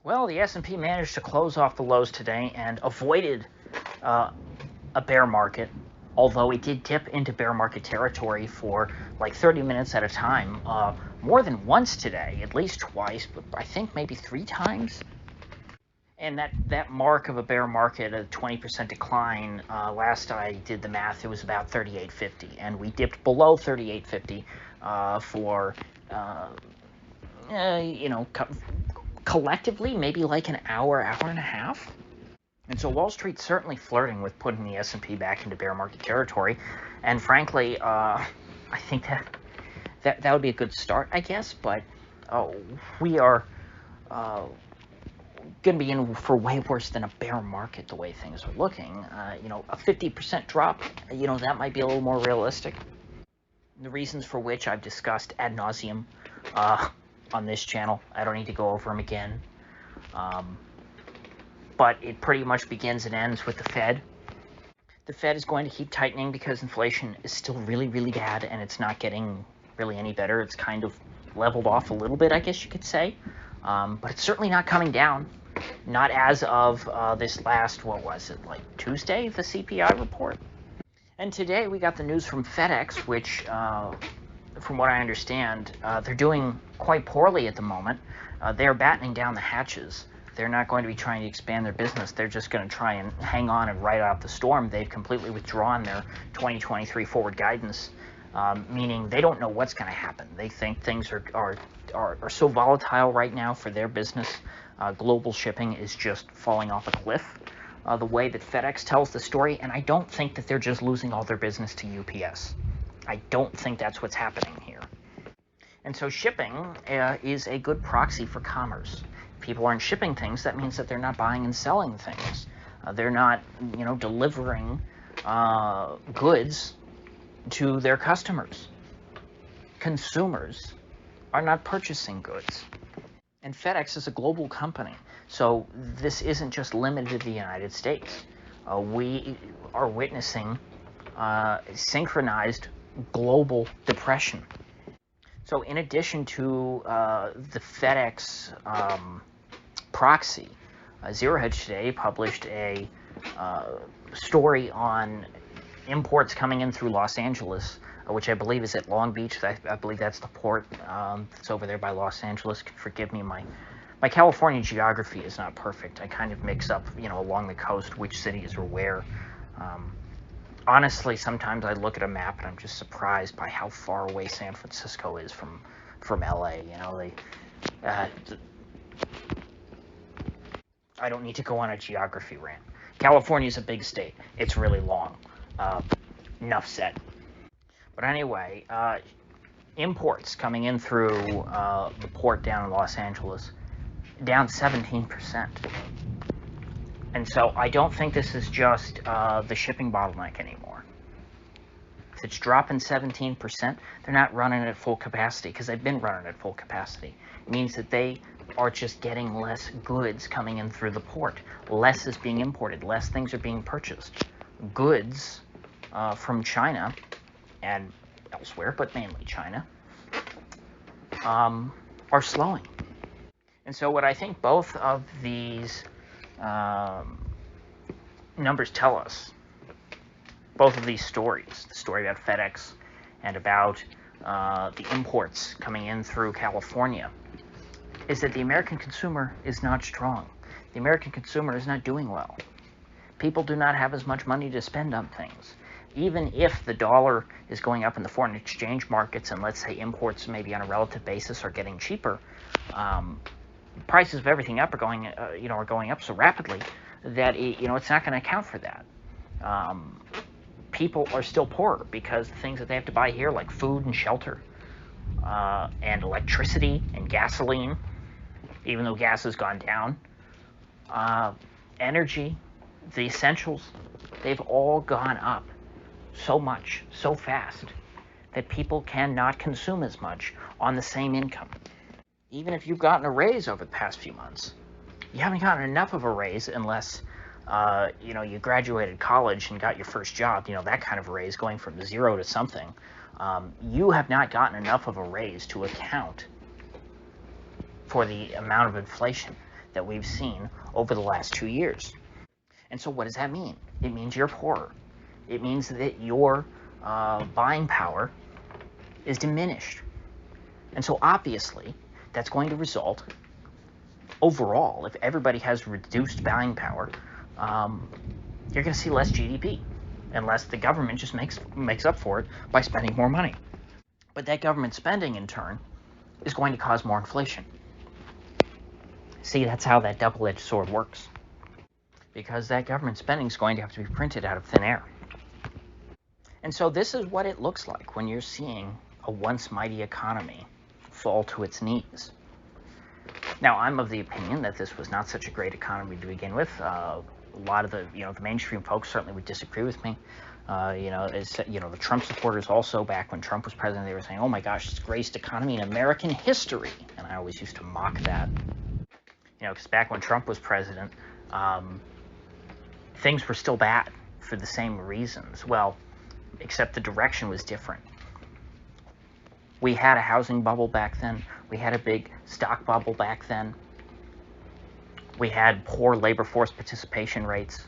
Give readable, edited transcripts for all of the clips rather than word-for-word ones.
Well, the S&P managed to close off the lows today and avoided a bear market, although it did dip into bear market territory for like 30 minutes at a time, more than once today, at least twice, but I think maybe 3 times. And that mark of a bear market, a 20% decline, last I did the math, it was about 38.50, and we dipped below 38.50 for, you know, collectively maybe like an hour, hour and a half. And so Wall Street's certainly flirting with putting the S&P back into bear market territory, and frankly, I think that would be a good start, I guess. But we are going to be in for way worse than a bear market the way things are looking. You know, a 50% drop, you know, that might be a little more realistic. The reasons for which I've discussed ad nauseum on this channel. I don't need to go over them again. But it pretty much begins and ends with the Fed. The Fed is going to keep tightening because inflation is still really, really bad, and it's not getting really any better. It's kind of leveled off a little bit, I guess you could say. But it's certainly not coming down. Not as of this last, what was it, like Tuesday, the CPI report? And today we got the news from FedEx, which, from what I understand, they're doing quite poorly at the moment. They're battening down the hatches. They're not going to be trying to expand their business. They're just going to try and hang on and ride out the storm. They've completely withdrawn their 2023 forward guidance, meaning they don't know what's going to happen. They think things are so volatile right now for their business. Global shipping is just falling off a cliff, the way that FedEx tells the story, and I don't think that they're just losing all their business to UPS. I don't think that's what's happening here. And so shipping is a good proxy for commerce. If people aren't shipping things, that means that they're not buying and selling things. They're not, you know, delivering goods to their customers. Consumers are not purchasing goods. And FedEx is a global company, so this isn't just limited to the United States. We are witnessing synchronized global depression. So in addition to the FedEx proxy, Zero Hedge today published a story on imports coming in through Los Angeles, which I believe is at Long Beach. I believe that's the port that's over there by Los Angeles. Forgive me, my California geography is not perfect. I kind of mix up, you know, along the coast which cities are where. Honestly, sometimes I look at a map and I'm just surprised by how far away San Francisco is from LA. You know, I don't need to go on a geography rant. California's a big state. It's really long. Enough said. But anyway, imports coming in through the port down in Los Angeles, down 17%. And so I don't think this is just the shipping bottleneck anymore. If it's dropping 17%, they're not running at full capacity, because they've been running at full capacity. It means that they are just getting less goods coming in through the port. Less is being imported. Less things are being purchased. Goods from China and elsewhere, but mainly China, are slowing. And so what I think both of these numbers tell us, both of these stories, the story about FedEx and about the imports coming in through California, is that the American consumer is not strong. The American consumer is not doing well. People do not have as much money to spend on things. Even if the dollar is going up in the foreign exchange markets, and let's say imports maybe on a relative basis are getting cheaper, prices of everything up are going up so rapidly that it's not going to account for that. People are still poorer because the things that they have to buy here, like food and shelter, and electricity and gasoline, even though gas has gone down, energy, the essentials, they've all gone up so much, so fast, that people cannot consume as much on the same income. Even if you've gotten a raise over the past few months, you haven't gotten enough of a raise unless you graduated college and got your first job, that kind of raise going from 0 to something. You have not gotten enough of a raise to account for the amount of inflation that we've seen over the last 2 years. And so what does that mean? It means you're poorer. It means that your buying power is diminished. And so obviously, that's going to result, overall, if everybody has reduced buying power, you're going to see less GDP, unless the government just makes up for it by spending more money. But that government spending, in turn, is going to cause more inflation. See, that's how that double-edged sword works. Because that government spending is going to have to be printed out of thin air. And so this is what it looks like when you're seeing a once mighty economy fall to its knees. Now, I'm of the opinion that this was not such a great economy to begin with. A lot of the mainstream folks certainly would disagree with me. The Trump supporters also, back when Trump was president, they were saying, "Oh my gosh, it's the greatest economy in American history," and I always used to mock that. Because back when Trump was president, things were still bad for the same reasons. Well, except the direction was different. We had a housing bubble back then. We had a big stock bubble back then. We had poor labor force participation rates.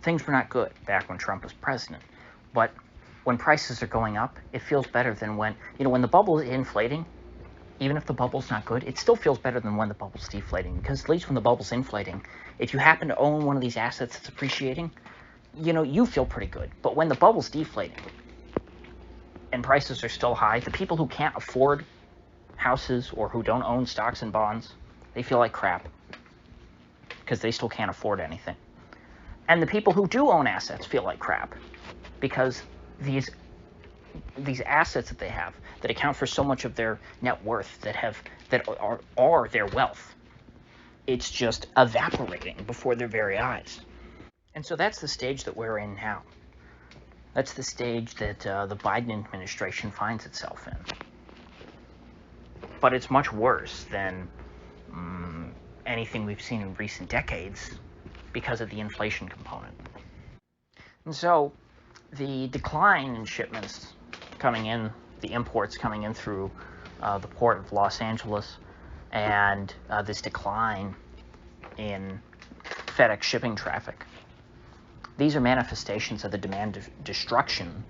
Things were not good back when Trump was president. But when prices are going up, it feels better than when the bubble is inflating. Even if the bubble's not good, it still feels better than when the bubble's deflating. Because at least when the bubble's inflating, if you happen to own one of these assets that's appreciating, you feel pretty good. But when the bubble's deflating and prices are still high, the people who can't afford houses or who don't own stocks and bonds, they feel like crap because they still can't afford anything. And the people who do own assets feel like crap because these assets that they have that account for so much of their net worth that are their wealth, it's just evaporating before their very eyes. And so that's the stage that we're in now. That's the stage that the Biden administration finds itself in. But it's much worse than anything we've seen in recent decades because of the inflation component. And so the decline in shipments coming in, the imports coming in through the port of Los Angeles, and this decline in FedEx shipping traffic, these are manifestations of the demand destruction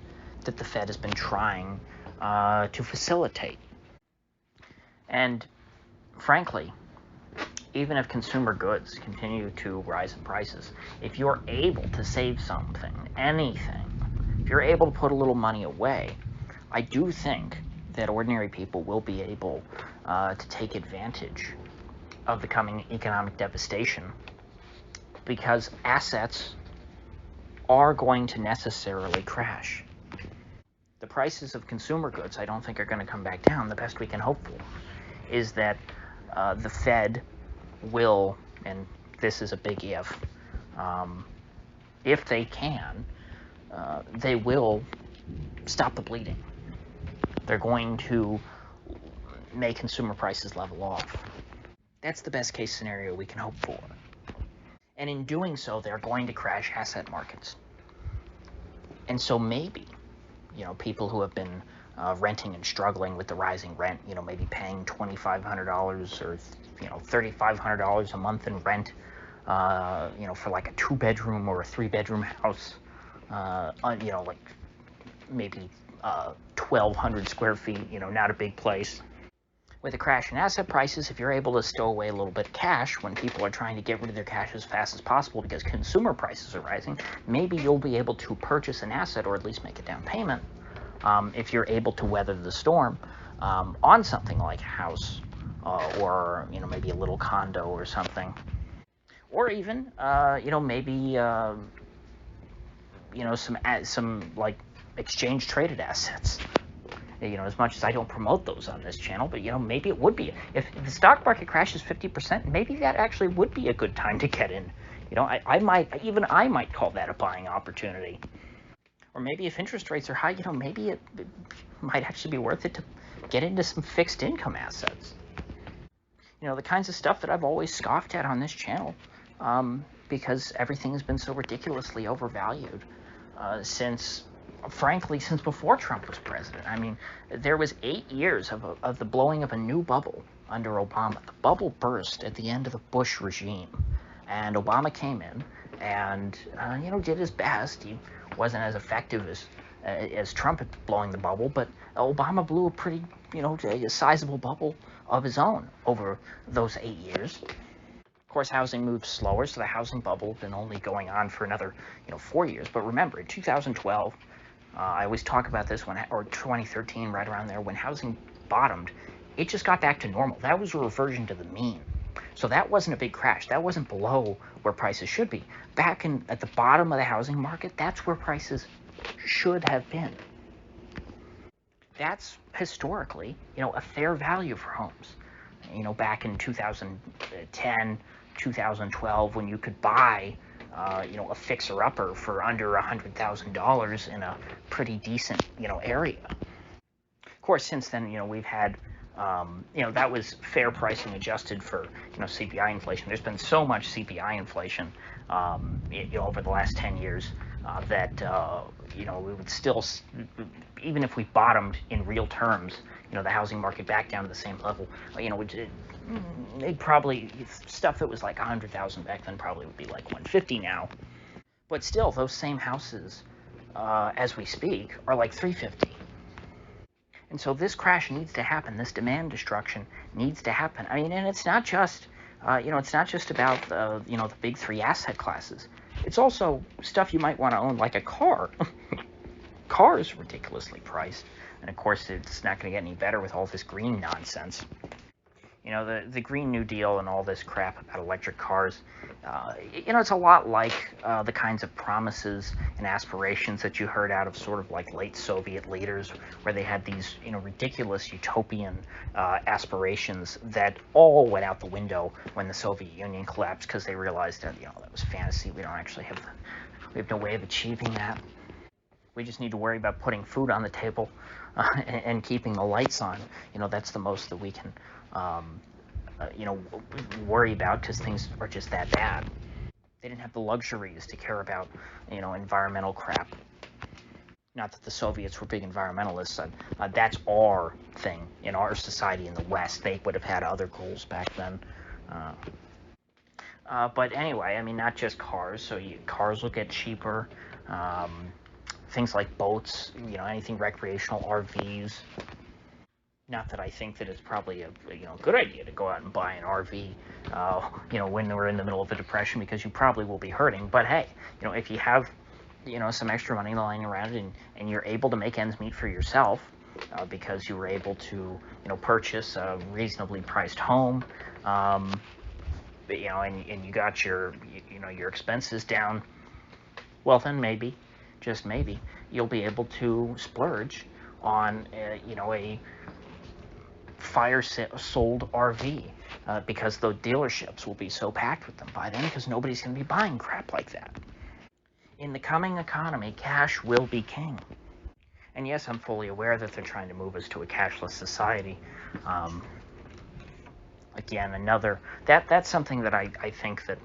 that the Fed has been trying to facilitate. And frankly, even if consumer goods continue to rise in prices, if you're able to save something, anything, if you're able to put a little money away, I do think that ordinary people will be able to take advantage of the coming economic devastation, because assets are going to necessarily crash. The prices of consumer goods, I don't think, are going to come back down. The best we can hope for is that the Fed will, and this is a big if they can, they will stop the bleeding. They're going to make consumer prices level off. That's the best case scenario we can hope for. And in doing so, they're going to crash asset markets. And so maybe, people who have been renting and struggling with the rising rent, maybe paying $2,500 or, $3,500 a month in rent, for like a 2-bedroom or a 3-bedroom house, like maybe 1,200 square feet, not a big place. With a crash in asset prices, if you're able to stow away a little bit of cash when people are trying to get rid of their cash as fast as possible because consumer prices are rising, maybe you'll be able to purchase an asset or at least make a down payment if you're able to weather the storm on something like a house or maybe a little condo or something, or even maybe some like exchange traded assets. As much as I don't promote those on this channel, but maybe it would be, if the stock market crashes 50%, maybe that actually would be a good time to get in. I might call that a buying opportunity. Or maybe if interest rates are high, maybe it might actually be worth it to get into some fixed income assets. The kinds of stuff that I've always scoffed at on this channel, because everything has been so ridiculously overvalued since before Trump was president. I mean, there was 8 years of the blowing of a new bubble under Obama. The bubble burst at the end of the Bush regime, and Obama came in and did his best. He wasn't as effective as Trump at blowing the bubble, but Obama blew a pretty a sizable bubble of his own over those 8 years. Of course, housing moves slower, so the housing bubble has been only going on for another 4 years. But remember, in 2012, I always talk about this or 2013, right around there, when housing bottomed, it just got back to normal. That was a reversion to the mean. So that wasn't a big crash. That wasn't below where prices should be. Back at the bottom of the housing market, that's where prices should have been. That's historically, a fair value for homes. Back in 2010, 2012, when you could buy, a fixer-upper for under $100,000 in a pretty decent, area. Of course, since then, we've had, that was fair pricing adjusted for, CPI inflation. There's been so much CPI inflation, over the last 10 years that, we would still, even if we bottomed in real terms, the housing market back down to the same level, it probably, stuff that was like 100,000 back then probably would be like 150 now. But still, those same houses, as we speak, are like 350. And so this crash needs to happen. This demand destruction needs to happen. I mean, and it's not just, it's not just about the big three asset classes. It's also stuff you might want to own, like a car. Car is ridiculously priced. And of course, it's not going to get any better with all this green nonsense. The Green New Deal and all this crap about electric cars, it's a lot like the kinds of promises and aspirations that you heard out of sort of like late Soviet leaders, where they had these, ridiculous utopian aspirations that all went out the window when the Soviet Union collapsed, because they realized that, that was fantasy. We have no way of achieving that. We just need to worry about putting food on the table and keeping the lights on. That's the most that we can, worry about, because things are just that bad. They didn't have the luxuries to care about, environmental crap. Not that the Soviets were big environmentalists. That's our thing in our society in the West. They would have had other goals back then. But anyway, I mean, not just cars. So cars will get cheaper. Things like boats, anything recreational, RVs. Not that I think that it's probably a good idea to go out and buy an RV, when we're in the middle of a depression, because you probably will be hurting. But hey, if you have, some extra money lying around and you're able to make ends meet for yourself, because you were able to, purchase a reasonably priced home, and you got your expenses down, well then maybe, just maybe, you'll be able to splurge on, a fire-sold RV, because the dealerships will be so packed with them by then, because nobody's going to be buying crap like that. In the coming economy, cash will be king. And yes, I'm fully aware that they're trying to move us to a cashless society. Again, that's something that I think that,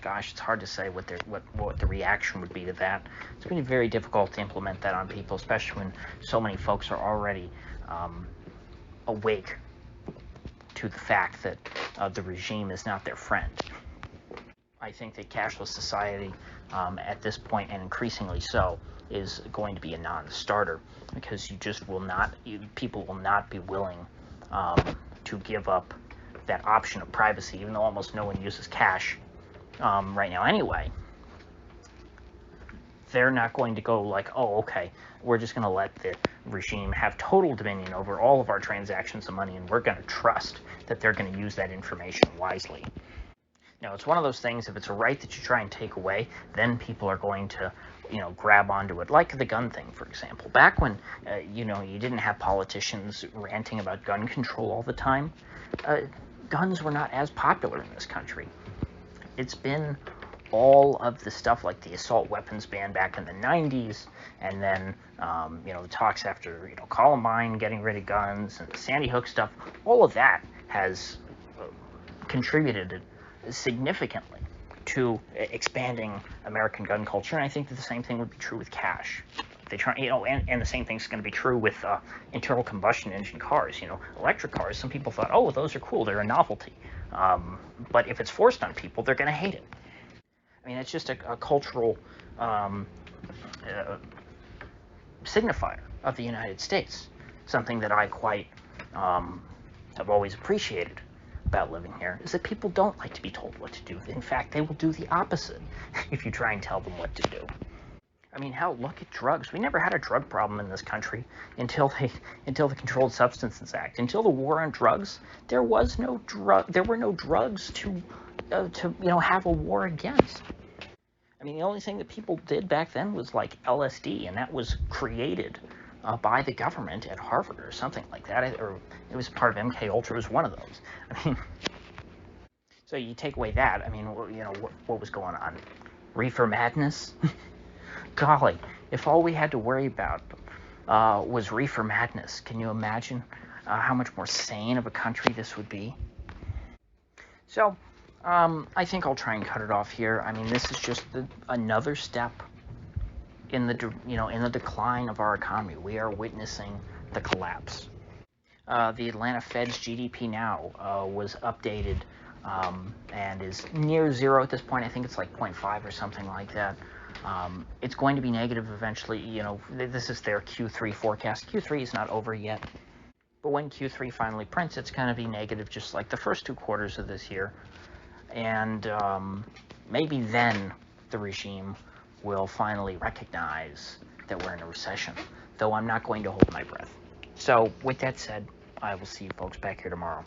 gosh, it's hard to say what the reaction would be to that. It's going to be very difficult to implement that on people, especially when so many folks are already awake to the fact that the regime is not their friend. I think that cashless society, at this point, and increasingly so, is going to be a non-starter, because people will not be willing to give up that option of privacy, even though almost no one uses cash right now anyway. They're not going to go like, oh, okay, we're just going to let the regime have total dominion over all of our transactions of money, and we're going to trust that they're going to use that information wisely. Now, it's one of those things, if it's a right that you try and take away, then people are going to, grab onto it, like the gun thing, for example. Back when, you didn't have politicians ranting about gun control all the time, guns were not as popular in this country. It's been all of the stuff like the assault weapons ban back in the 90s, and then, the talks after, Columbine getting rid of guns, and the Sandy Hook stuff, all of that has contributed significantly to expanding American gun culture, and I think that the same thing would be true with cash. They try, and the same thing's going to be true with internal combustion engine cars. Electric cars. Some people thought, oh, those are cool. They're a novelty. But if it's forced on people, they're going to hate it. I mean, it's just a cultural signifier of the United States. Something that I quite have always appreciated about living here is that people don't like to be told what to do. In fact, they will do the opposite if you try and tell them what to do. I mean, hell, look at drugs. We never had a drug problem in this country until the Controlled Substances Act. Until the war on drugs, there were no drugs to have a war against. I mean, the only thing that people did back then was like LSD, and that was created by the government at Harvard or something like that, or it was part of MK Ultra. It was one of those. I mean, so you take away that. I mean, what was going on? Reefer madness? Golly, if all we had to worry about was reefer madness, can you imagine how much more sane of a country this would be? So, I think I'll try and cut it off here. I mean, this is just another step in the decline of our economy. We are witnessing the collapse. The Atlanta Fed's GDP now was updated and is near zero at this point. I think it's like 0.5 or something like that. It's going to be negative eventually. This is their Q3 forecast. Q3 is not over yet, but when Q3 finally prints, it's going to be negative just like the first 2 quarters of this year. And maybe then the regime will finally recognize that we're in a recession, though I'm not going to hold my breath. So with that said, I will see you folks back here tomorrow.